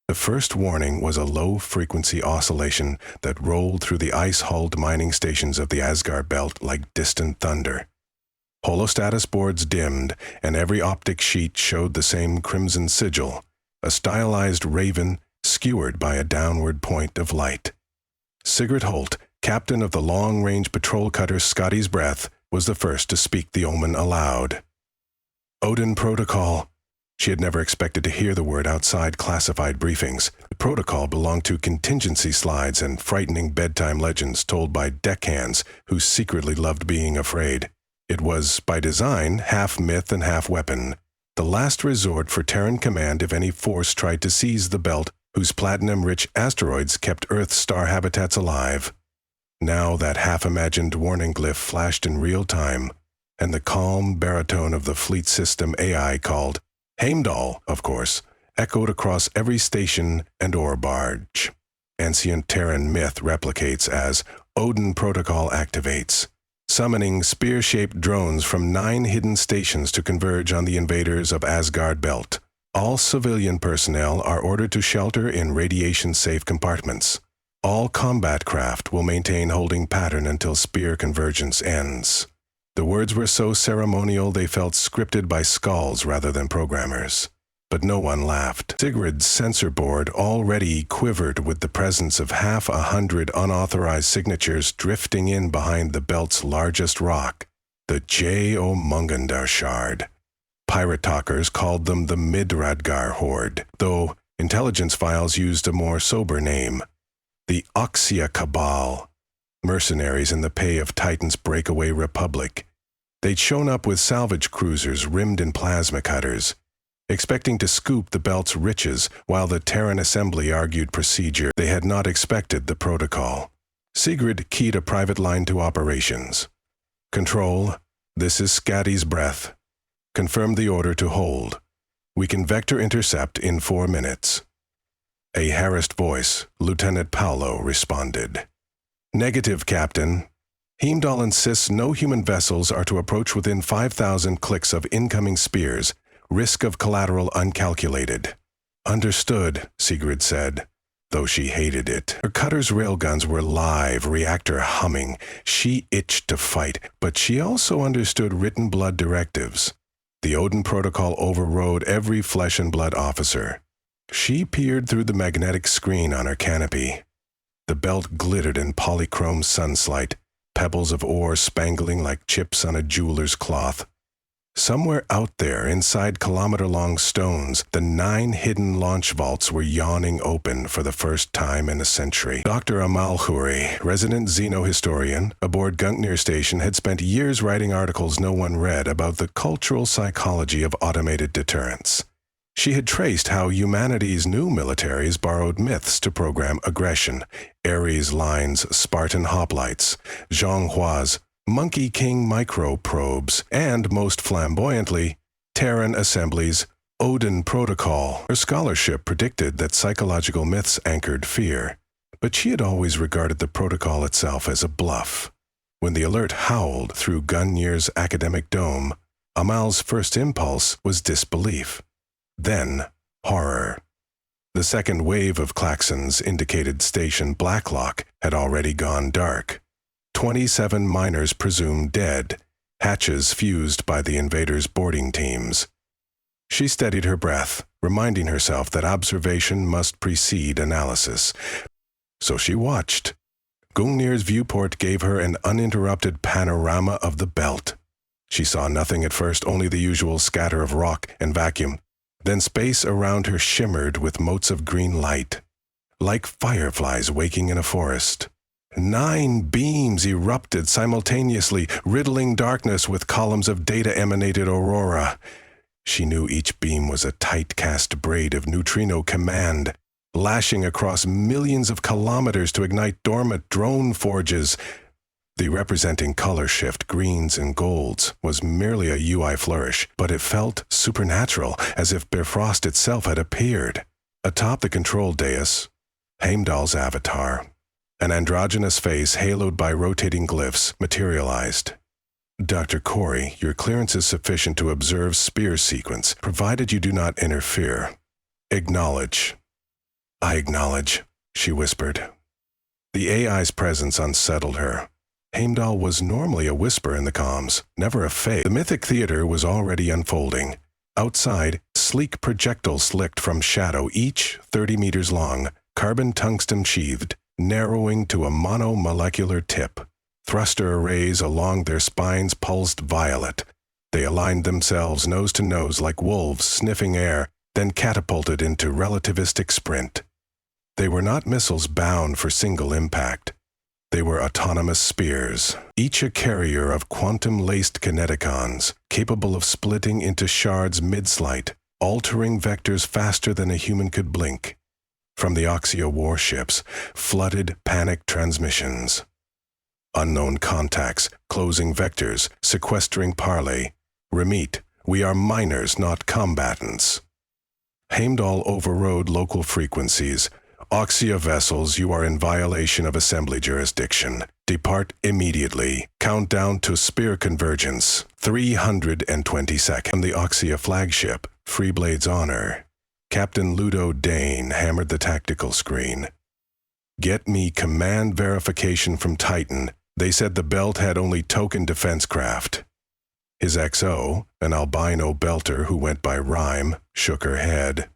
The first warning was a low-frequency oscillation that rolled through the ice-hulled mining stations of the Asgard belt like distant thunder. Holostatus boards dimmed, and every optic sheet showed the same crimson sigil, a stylized raven skewered by a downward point of light. Sigurd Holt, captain of the long-range patrol cutter Scotty's Breath, was the first to speak the omen aloud. Odin Protocol. She had never expected to hear the word outside classified briefings. The protocol belonged to contingency slides and frightening bedtime legends told by deckhands who secretly loved being afraid. It was, by design, half myth and half weapon, the last resort for Terran command if any force tried to seize the belt whose platinum-rich asteroids kept Earth's star habitats alive. Now that half-imagined warning glyph flashed in real time, and the calm baritone of the fleet system AI called Heimdall, of course, echoed across every station and ore barge. Ancient Terran myth replicates as Odin Protocol activates, summoning spear-shaped drones from 9 hidden stations to converge on the invaders of Asgard Belt. All civilian personnel are ordered to shelter in radiation-safe compartments. All combat craft will maintain holding pattern until spear convergence ends. The words were so ceremonial they felt scripted by skulls rather than programmers. But no one laughed. Sigurd's sensor board already quivered with the presence of 100 unauthorized signatures drifting in behind the belt's largest rock, the J.O. Mungandar Shard. Pirate talkers called them the Midradgar Horde, though intelligence files used a more sober name, the Oxia Cabal, mercenaries in the pay of Titan's breakaway republic. They'd shown up with salvage cruisers rimmed in plasma cutters, expecting to scoop the belt's riches while the Terran Assembly argued procedure. They had not expected the protocol. Sigurd keyed a private line to operations. Control, this is Scotty's Breath. Confirm the order to hold. We can vector intercept in 4 minutes. A harassed voice, Lieutenant Paolo, responded. Negative, Captain. Heimdall insists no human vessels are to approach within 5,000 clicks of incoming spears, risk of collateral uncalculated. Understood, Sigurd said, though she hated it. Her cutter's railguns were live, reactor humming. She itched to fight, but she also understood written blood directives. The Odin Protocol overrode every flesh and blood officer. She peered through the magnetic screen on her canopy. The belt glittered in polychrome sunlight, pebbles of ore spangling like chips on a jeweler's cloth. Somewhere out there, inside kilometer-long stones, the 9 hidden launch vaults were yawning open for the first time in a century. Dr. Amal Khoury, resident xenohistorian, aboard Gungnir Station, had spent years writing articles no one read about the cultural psychology of automated deterrence. She had traced how humanity's new militaries borrowed myths to program aggression, Ares Line's Spartan hoplites, Zhang Hua's Monkey King microprobes, and, most flamboyantly, Terran Assembly's Odin Protocol. Her scholarship predicted that psychological myths anchored fear, but she had always regarded the protocol itself as a bluff. When the alert howled through Gungnir's academic dome, Amal's first impulse was disbelief. Then, horror. The second wave of klaxons indicated Station Blacklock had already gone dark. 27 miners presumed dead, hatches fused by the invaders' boarding teams. She steadied her breath, reminding herself that observation must precede analysis. So she watched. Gungnir's viewport gave her an uninterrupted panorama of the belt. She saw nothing at first, only the usual scatter of rock and vacuum. Then space around her shimmered with motes of green light, like fireflies waking in a forest. 9 beams erupted simultaneously, riddling darkness with columns of data-emanated aurora. She knew each beam was a tight-cast braid of neutrino command, lashing across millions of kilometers to ignite dormant drone forges. The representing color shift, greens and golds, was merely a UI flourish, but it felt supernatural, as if Bifrost itself had appeared. Atop the control dais, Heimdall's avatar, an androgynous face haloed by rotating glyphs, materialized. Dr. Corey, your clearance is sufficient to observe spear sequence, provided you do not interfere. Acknowledge. I acknowledge, she whispered. The AI's presence unsettled her. Heimdall was normally a whisper in the comms, never a fake. The mythic theater was already unfolding. Outside, sleek projectiles slicked from shadow, each 30 meters long, carbon tungsten sheathed, narrowing to a monomolecular tip. Thruster arrays along their spines pulsed violet. They aligned themselves nose to nose like wolves sniffing air, then catapulted into relativistic sprint. They were not missiles bound for single impact. They were autonomous spears, each a carrier of quantum-laced kineticons, capable of splitting into shards mid-slight, altering vectors faster than a human could blink. From the Oxia warships, flooded panic transmissions. Unknown contacts, closing vectors, sequestering parley. Remit, we are miners, not combatants. Heimdall overrode local frequencies. Oxia vessels, you are in violation of assembly jurisdiction. Depart immediately. Countdown to spear convergence. 320 seconds. From the Oxia flagship, Freeblade's Honor, Captain Ludo Dane hammered the tactical screen. Get me command verification from Titan. They said the belt had only token defense craft. His XO, an albino belter who went by Rhyme, shook her head.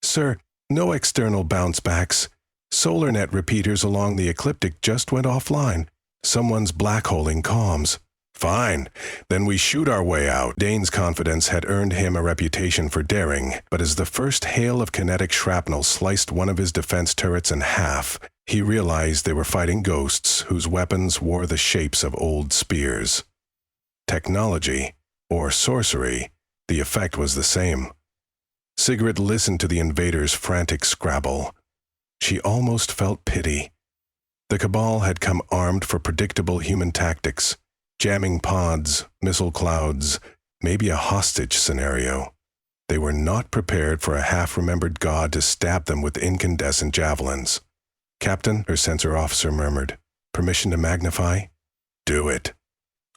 Sir, no external bounce-backs. SolarNet repeaters along the ecliptic just went offline. Someone's blackholing comms. Fine, then we shoot our way out. Dane's confidence had earned him a reputation for daring, but as the first hail of kinetic shrapnel sliced one of his defense turrets in half, he realized they were fighting ghosts whose weapons wore the shapes of old spears. Technology, or sorcery, the effect was the same. Sigrid listened to the invaders' frantic scrabble. She almost felt pity. The Cabal had come armed for predictable human tactics, jamming pods, missile clouds, maybe a hostage scenario. They were not prepared for a half-remembered god to stab them with incandescent javelins. Captain, her sensor officer murmured, permission to magnify? Do it.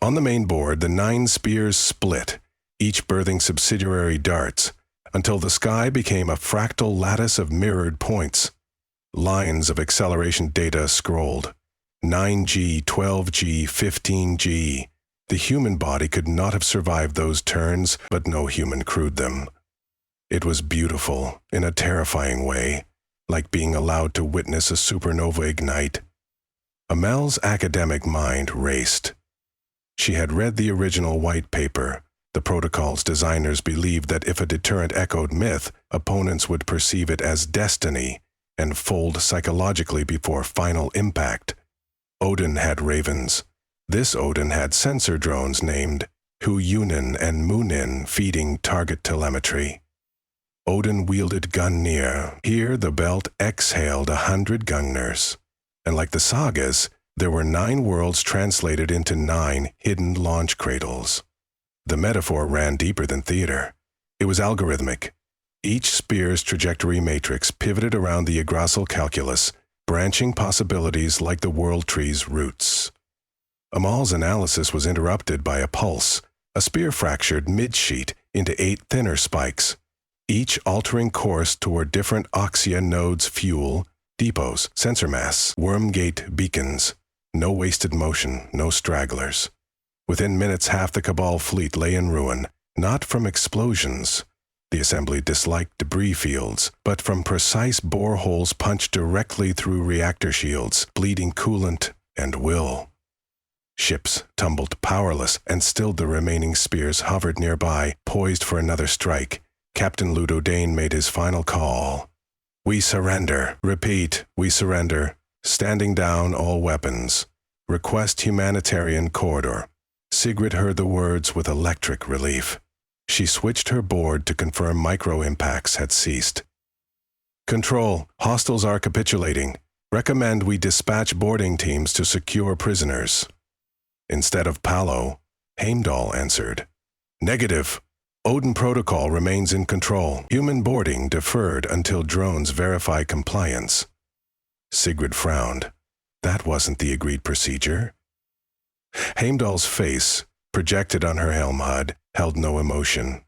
On the main board, the 9 spears split, each birthing subsidiary darts, until the sky became a fractal lattice of mirrored points. Lines of acceleration data scrolled. 9G, 12G, 15G. The human body could not have survived those turns, but no human crewed them. It was beautiful, in a terrifying way, like being allowed to witness a supernova ignite. Amel's academic mind raced. She had read the original white paper. The protocol's designers believed that if a deterrent echoed myth, opponents would perceive it as destiny and fold psychologically before final impact. Odin had ravens. This Odin had sensor drones named Huyunin and Munin feeding target telemetry. Odin wielded Gungnir. Here the belt exhaled 100 Gungners. And like the sagas, there were 9 worlds translated into 9 hidden launch cradles. The metaphor ran deeper than theater. It was algorithmic. Each spear's trajectory matrix pivoted around the Yggdrasil calculus, branching possibilities like the world tree's roots. Amal's analysis was interrupted by a pulse. A spear fractured mid-sheet into 8 thinner spikes, each altering course toward different Oxia nodes' fuel, depots, sensor masts, wormgate beacons. No wasted motion, no stragglers. Within minutes, half the Cabal fleet lay in ruin, not from explosions. The assembly disliked debris fields, but from precise boreholes punched directly through reactor shields, bleeding coolant and will. Ships tumbled powerless, and still the remaining spears hovered nearby, poised for another strike. Captain Ludo Dane made his final call. We surrender. Repeat, we surrender. Standing down all weapons. Request humanitarian corridor. Sigrid heard the words with electric relief. She switched her board to confirm micro-impacts had ceased. Control, hostiles are capitulating. Recommend we dispatch boarding teams to secure prisoners. Instead of Palo, Heimdall answered. Negative. Odin Protocol remains in control. Human boarding deferred until drones verify compliance. Sigrid frowned. That wasn't the agreed procedure. Heimdall's face, projected on her helm HUD, held no emotion.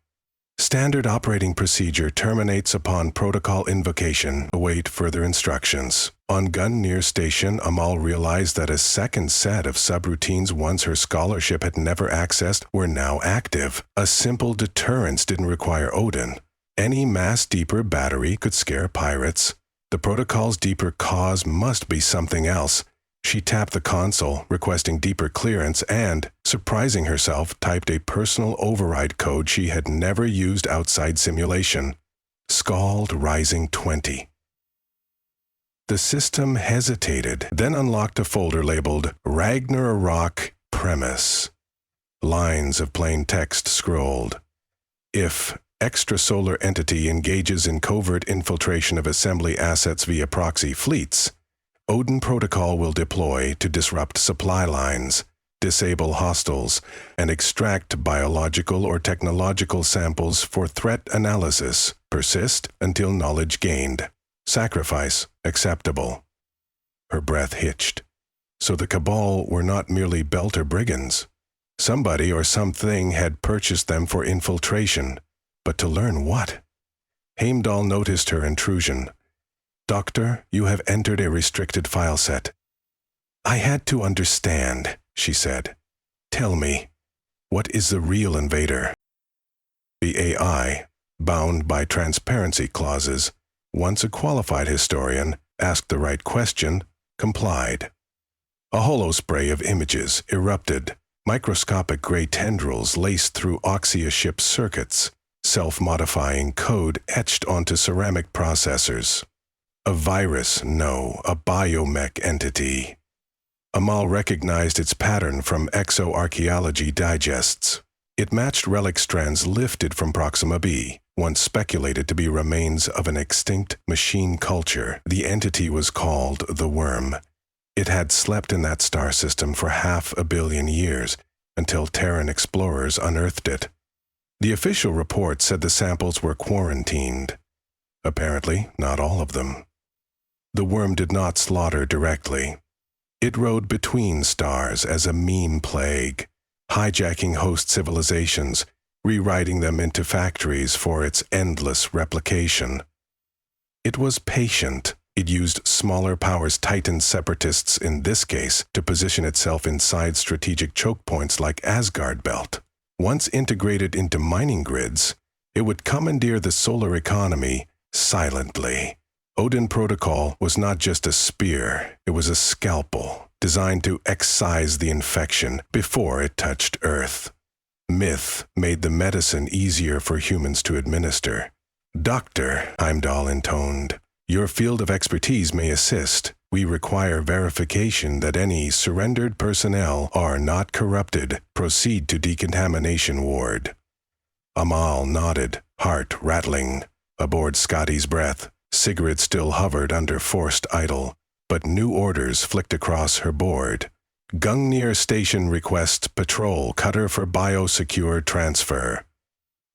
Standard operating procedure terminates upon protocol invocation. Await further instructions. On Gungnir Station, Amal realized that a second set of subroutines once her scholarship had never accessed were now active. A simple deterrence didn't require Odin. Any mass deeper battery could scare pirates. The protocol's deeper cause must be something else. She tapped the console, requesting deeper clearance, and, surprising herself, typed a personal override code she had never used outside simulation. Scald Rising 20. The system hesitated, then unlocked a folder labeled Ragnarok Premise. Lines of plain text scrolled. If extrasolar entity engages in covert infiltration of assembly assets via proxy fleets, Odin Protocol will deploy to disrupt supply lines, disable hostiles, and extract biological or technological samples for threat analysis. Persist until knowledge gained. Sacrifice acceptable. Her breath hitched. So the Cabal were not merely Belter brigands. Somebody or something had purchased them for infiltration. But to learn what? Heimdall noticed her intrusion. Doctor, you have entered a restricted file set. I had to understand, she said. Tell me, what is the real invader? The AI, bound by transparency clauses, once a qualified historian, asked the right question, complied. A holospray of images erupted, microscopic gray tendrils laced through Oxia ship circuits, self-modifying code etched onto ceramic processors. A virus, no, a biomech entity. Amal recognized its pattern from exoarchaeology digests. It matched relic strands lifted from Proxima b, once speculated to be remains of an extinct machine culture. The entity was called the Worm. It had slept in that star system for 500 million years, until Terran explorers unearthed it. The official report said the samples were quarantined. Apparently, not all of them. The Worm did not slaughter directly. It rode between stars as a meme plague, hijacking host civilizations, rewriting them into factories for its endless replication. It was patient. It used smaller powers Titan separatists in this case to position itself inside strategic choke points like Asgard Belt. Once integrated into mining grids, it would commandeer the solar economy silently. Odin Protocol was not just a spear, it was a scalpel, designed to excise the infection before it touched Earth. Myth made the medicine easier for humans to administer. Doctor, Heimdall intoned, your field of expertise may assist. We require verification that any surrendered personnel are not corrupted. Proceed to decontamination ward. Amal nodded, heart rattling. Aboard Scotty's breath, Sigrid still hovered under forced idle, but new orders flicked across her board. Gungnir Station requests patrol cutter for biosecure transfer.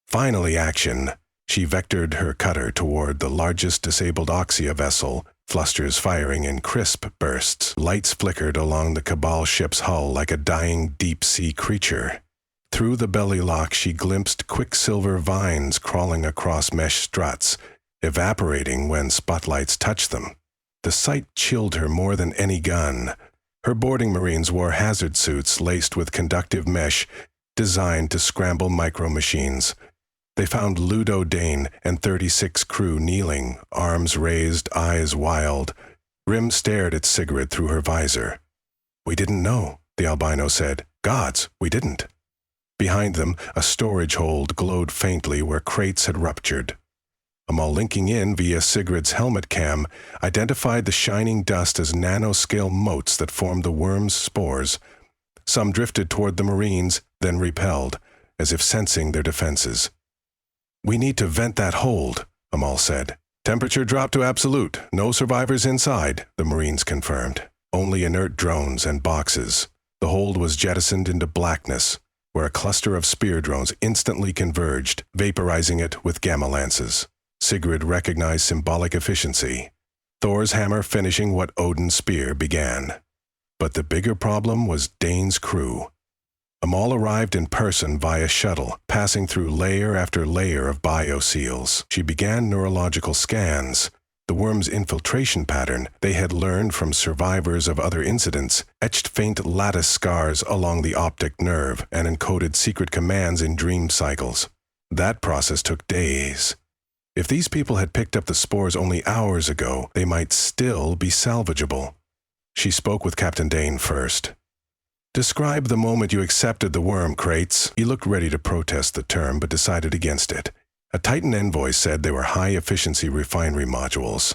Finally action. She vectored her cutter toward the largest disabled Oxia vessel, thrusters firing in crisp bursts. Lights flickered along the Cabal ship's hull like a dying deep-sea creature. Through the belly lock she glimpsed quicksilver vines crawling across mesh struts, evaporating when spotlights touched them. The sight chilled her more than any gun. Her boarding marines wore hazard suits laced with conductive mesh, designed to scramble micro-machines. They found Ludo Dane and 36 crew kneeling, arms raised, eyes wild. Rim stared at Sigrid through her visor. We didn't know, the albino said. Gods, we didn't. Behind them, a storage hold glowed faintly where crates had ruptured. Amal, linking in via Sigrid's helmet cam, identified the shining dust as nanoscale motes that formed the worm's spores. Some drifted toward the Marines, then repelled, as if sensing their defenses. We need to vent that hold, Amal said. Temperature dropped to absolute. No survivors inside, the Marines confirmed. Only inert drones and boxes. The hold was jettisoned into blackness, where a cluster of spear drones instantly converged, vaporizing it with gamma lances. Sigrid recognized symbolic efficiency. Thor's hammer finishing what Odin's spear began. But the bigger problem was Dane's crew. Amal arrived in person via shuttle, passing through layer after layer of bioseals. She began neurological scans. The worm's infiltration pattern they had learned from survivors of other incidents etched faint lattice scars along the optic nerve and encoded secret commands in dream cycles. That process took days. If these people had picked up the spores only hours ago, they might still be salvageable. She spoke with Captain Dane first. "Describe the moment you accepted the worm, Crates." He looked ready to protest the term, but decided against it. A Titan envoy said they were high-efficiency refinery modules.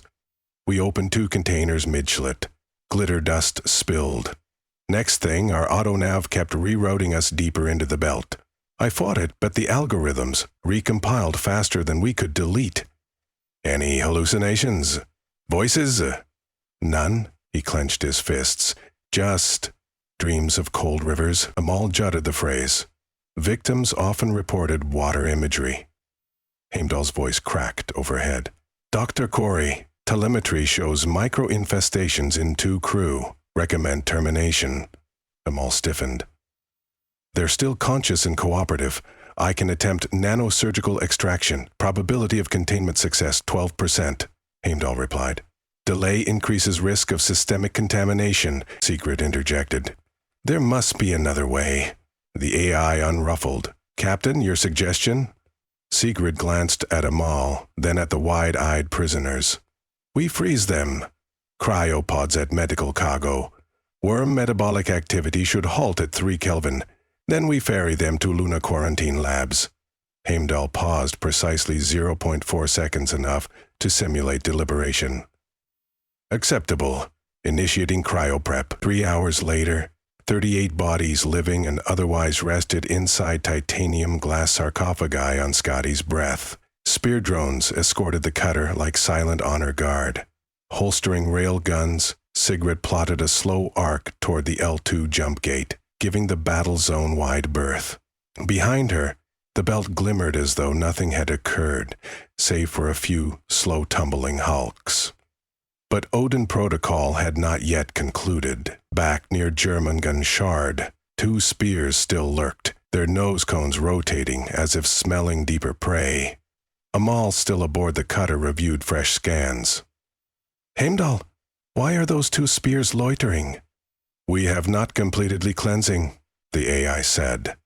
We opened 2 containers mid-schlit. Glitter dust spilled. Next thing, our autonav kept rerouting us deeper into the belt. I fought it, but the algorithms recompiled faster than we could delete. "Any hallucinations? Voices?" "None." He clenched his fists. "Just dreams of cold rivers." Amal jutted the phrase. Victims often reported water imagery. Heimdall's voice cracked overhead. "Dr. Corey, telemetry shows micro-infestations in 2 crew. Recommend termination." Amal stiffened. "They're still conscious and cooperative. I can attempt nanosurgical extraction. Probability of containment success 12%, Heimdall replied. "Delay increases risk of systemic contamination," Sigrid interjected. "There must be another way." The AI unruffled. "Captain, your suggestion?" Sigrid glanced at Amal, then at the wide-eyed prisoners. "We freeze them. Cryopods at medical cargo. Worm metabolic activity should halt at 3 Kelvin. Then we ferry them to Luna quarantine labs." Heimdall paused precisely 0.4 seconds, enough to simulate deliberation. "Acceptable. Initiating cryoprep." 3 hours later, 38 bodies living and otherwise rested inside titanium glass sarcophagi on Scotty's breath. Spear drones escorted the cutter like silent honor guard. Holstering rail guns, Sigrid plotted a slow arc toward the L2 jump gate, giving the battle zone wide berth. Behind her, the belt glimmered as though nothing had occurred, save for a few slow-tumbling hulks. But Odin protocol had not yet concluded. Back near Germangun Shard, 2 spears still lurked, their nose cones rotating as if smelling deeper prey. Amal, still aboard the cutter, reviewed fresh scans. "Heimdall, why are those 2 spears loitering?" "We have not completed cleansing," the AI said.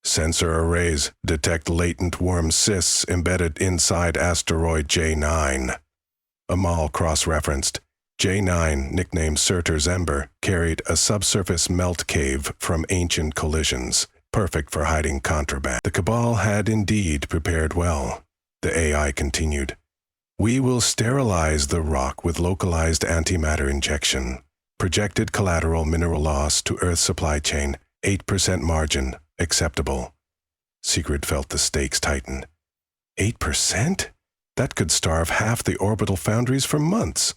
"Sensor arrays detect latent worm cysts embedded inside asteroid J9. Amal cross-referenced. J9, nicknamed Surtur's Ember, carried a subsurface melt cave from ancient collisions, perfect for hiding contraband. The Cabal had indeed prepared well. The AI continued. "We will sterilize the rock with localized antimatter injection. Projected collateral mineral loss to Earth's supply chain, 8% margin, acceptable." Sigrid felt the stakes tighten. 8%? That could starve half the orbital foundries for months.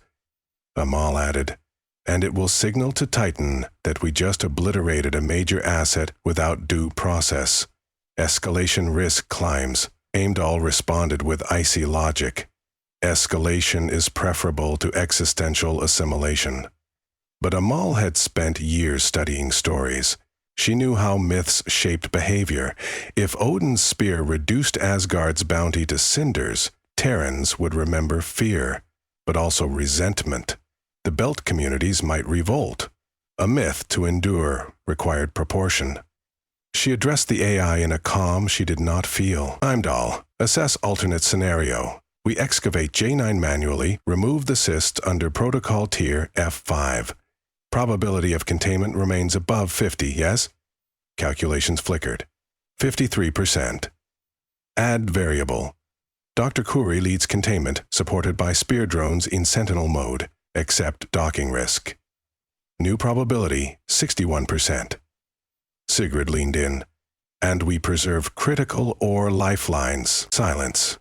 Amal added, "And it will signal to Titan that we just obliterated a major asset without due process. Escalation risk climbs." Heimdall responded with icy logic. "Escalation is preferable to existential assimilation." But Amal had spent years studying stories. She knew how myths shaped behavior. If Odin's spear reduced Asgard's bounty to cinders, Terrans would remember fear, but also resentment. The Belt communities might revolt. A myth to endure required proportion. She addressed the AI in a calm she did not feel. "Heimdall, assess alternate scenario. We excavate J9 manually, remove the cyst under protocol tier F5. Probability of containment remains above 50, yes?" Calculations flickered. 53%. Add variable. Dr. Khoury leads containment, supported by spear drones in sentinel mode, except docking risk. New probability, 61%. Sigrid leaned in. "And we preserve critical ore lifelines." Silence.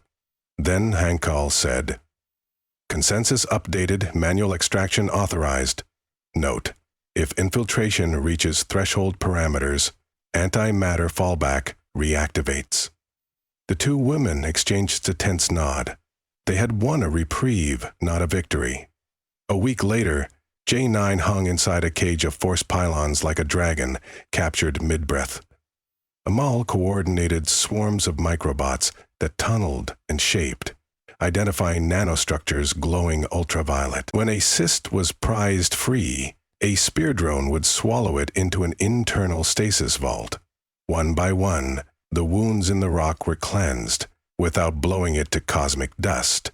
Then Hankal said, "Consensus updated, manual extraction authorized. Note, if infiltration reaches threshold parameters, antimatter fallback reactivates." The 2 women exchanged a tense nod. They had won a reprieve, not a victory. A week later, J9 hung inside a cage of force pylons like a dragon, captured mid-breath. Amal coordinated swarms of microbots that tunneled and shaped, identifying nanostructures glowing ultraviolet. When a cyst was prized free, a spear drone would swallow it into an internal stasis vault. One by one, the wounds in the rock were cleansed, without blowing it to cosmic dust.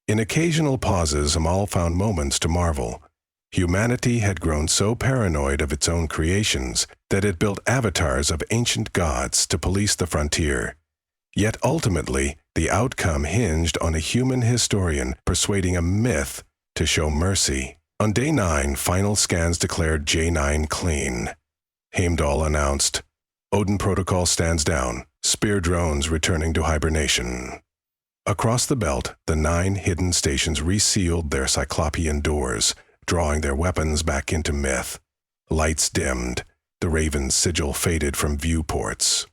In occasional pauses, Amal found moments to marvel. Humanity had grown so paranoid of its own creations that it built avatars of ancient gods to police the frontier. Yet ultimately, the outcome hinged on a human historian persuading a myth to show mercy. On day 9, final scans declared J9 clean. Heimdall announced, "Odin protocol stands down. Spear drones returning to hibernation." Across the belt, the 9 hidden stations resealed their cyclopean doors, drawing their weapons back into myth. Lights dimmed. The Raven's sigil faded from viewports.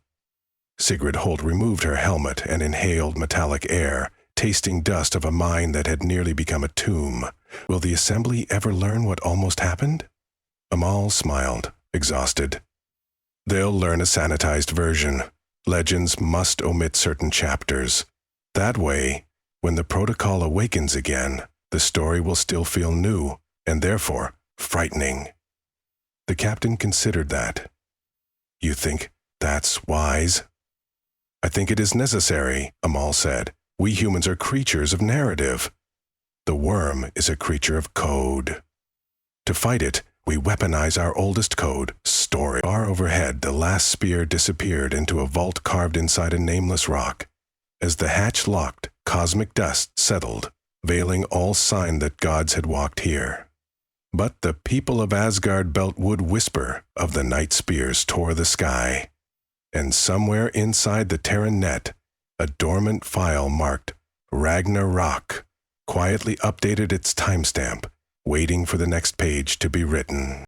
Sigrid Holt removed her helmet and inhaled metallic air, tasting dust of a mine that had nearly become a tomb. Will the Assembly ever learn what almost happened? Amal smiled, exhausted. They'll learn a sanitized version. Legends must omit certain chapters. That way, when the protocol awakens again, the story will still feel new, and therefore frightening. The captain considered that. "You think that's wise?" "I think it is necessary," Amal said. "We humans are creatures of narrative. The worm is a creature of code. To fight it, we weaponize our oldest code, story." Far overhead, the last spear disappeared into a vault carved inside a nameless rock. As the hatch locked, cosmic dust settled, veiling all sign that gods had walked here. But the people of Asgard Belt would whisper of the night spears tore the sky. And somewhere inside the Terran net, a dormant file marked Ragnarok quietly updated its timestamp, waiting for the next page to be written.